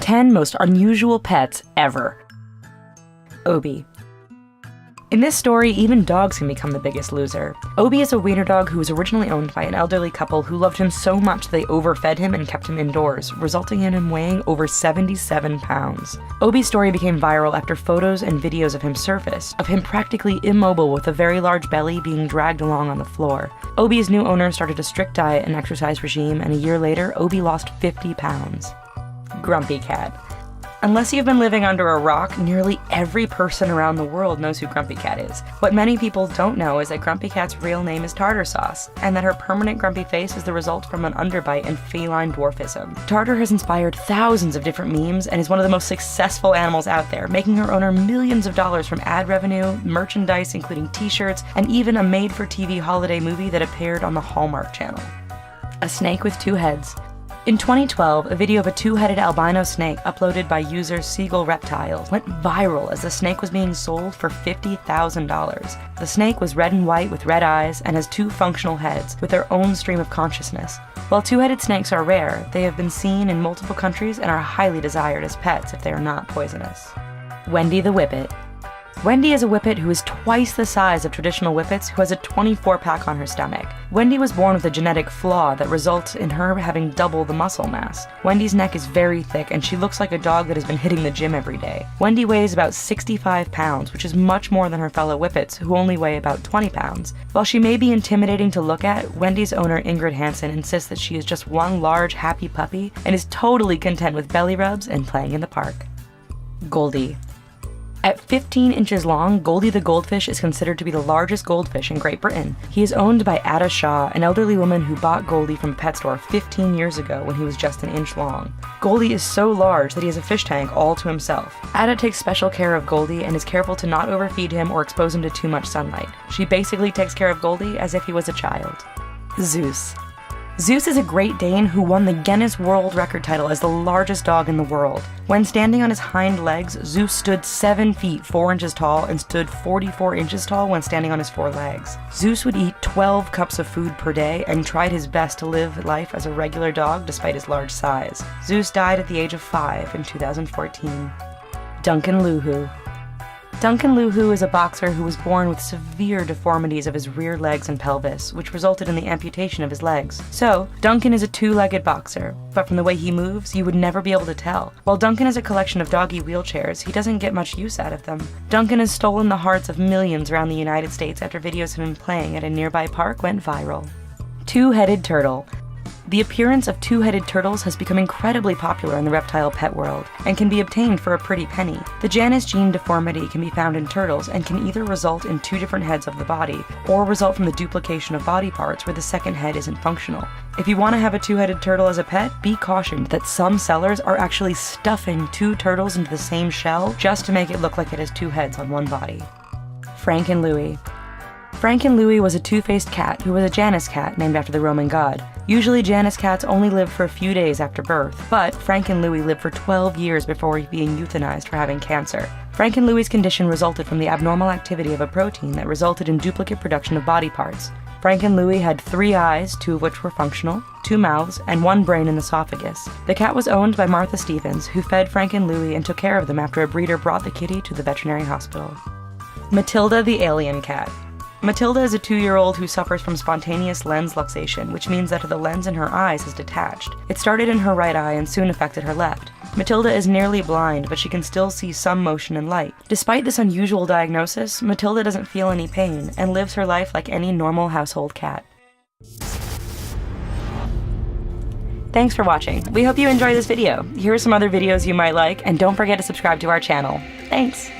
10 most unusual pets ever. Obi. In this story, even dogs can become the biggest loser. Obi is a wiener dog who was originally owned by an elderly couple who loved him so much they overfed him and kept him indoors, resulting in him weighing over 77 pounds. Obi's story became viral after photos and videos of him surfaced, of him practically immobile with a very large belly being dragged along on the floor. Obi's new owner started a strict diet and exercise regime, and a year later, Obi lost 50 pounds. Grumpy Cat. Unless you've been living under a rock, nearly every person around the world knows who Grumpy Cat is. What many people don't know is that Grumpy Cat's real name is Tartar Sauce, and that her permanent grumpy face is the result from an underbite and feline dwarfism. Tartar has inspired thousands of different memes and is one of the most successful animals out there, making her owner millions of dollars from ad revenue, merchandise including t-shirts, and even a made-for-TV holiday movie that appeared on the Hallmark Channel. A snake with two heads. In 2012, a video of a two-headed albino snake uploaded by user Seagull Reptiles went viral as the snake was being sold for $50,000. The snake was red and white with red eyes and has two functional heads with their own stream of consciousness. While two-headed snakes are rare, they have been seen in multiple countries and are highly desired as pets if they are not poisonous. Wendy the Whippet. Wendy is a whippet who is twice the size of traditional whippets who has a 24-pack on her stomach. Wendy was born with a genetic flaw that results in her having double the muscle mass. Wendy's neck is very thick and she looks like a dog that has been hitting the gym every day. Wendy weighs about 65 pounds, which is much more than her fellow whippets who only weigh about 20 pounds. While she may be intimidating to look at, Wendy's owner Ingrid Hansen insists that she is just one large happy puppy and is totally content with belly rubs and playing in the park. Goldie. At 15 inches long, Goldie the goldfish is considered to be the largest goldfish in Great Britain. He is owned by Ada Shaw, an elderly woman who bought Goldie from a pet store 15 years ago when he was just an inch long. Goldie is so large that he has a fish tank all to himself. Ada takes special care of Goldie and is careful to not overfeed him or expose him to too much sunlight. She basically takes care of Goldie as if he was a child. Zeus. Zeus is a Great Dane who won the Guinness World Record title as the largest dog in the world. When standing on his hind legs, Zeus stood 7 feet 4 inches tall and stood 44 inches tall when standing on his 4 legs. Zeus would eat 12 cups of food per day and tried his best to live life as a regular dog despite his large size. Zeus died at the age of 5 in 2014. Duncan Luhu. Duncan Luhu is a boxer who was born with severe deformities of his rear legs and pelvis, which resulted in the amputation of his legs. So, Duncan is a two-legged boxer, but from the way he moves, you would never be able to tell. While Duncan is a collection of doggy wheelchairs, he doesn't get much use out of them. Duncan has stolen the hearts of millions around the United States after videos of him playing at a nearby park went viral. Two-headed turtle. The appearance of two-headed turtles has become incredibly popular in the reptile pet world, and can be obtained for a pretty penny. The Janus gene deformity can be found in turtles and can either result in two different heads of the body, or result from the duplication of body parts where the second head isn't functional. If you want to have a two-headed turtle as a pet, be cautioned that some sellers are actually stuffing two turtles into the same shell just to make it look like it has two heads on one body. Frank and Louie. Frank and Louie was a two-faced cat who was a Janus cat named after the Roman god. Usually Janus cats only live for a few days after birth, but Frank and Louie lived for 12 years before being euthanized for having cancer. Frank and Louie's condition resulted from the abnormal activity of a protein that resulted in duplicate production of body parts. Frank and Louie had 3 eyes, 2 of which were functional, 2 mouths, and 1 brain in the esophagus. The cat was owned by Martha Stevens, who fed Frank and Louie and took care of them after a breeder brought the kitty to the veterinary hospital. Matilda the alien cat. Matilda is a 2-year-old who suffers from spontaneous lens luxation, which means that the lens in her eyes is detached. It started in her right eye and soon affected her left. Matilda is nearly blind, but she can still see some motion and light. Despite this unusual diagnosis, Matilda doesn't feel any pain and lives her life like any normal household cat. Thanks for watching. We hope you enjoyed this video. Here are some other videos you might like, and don't forget to subscribe to our channel. Thanks!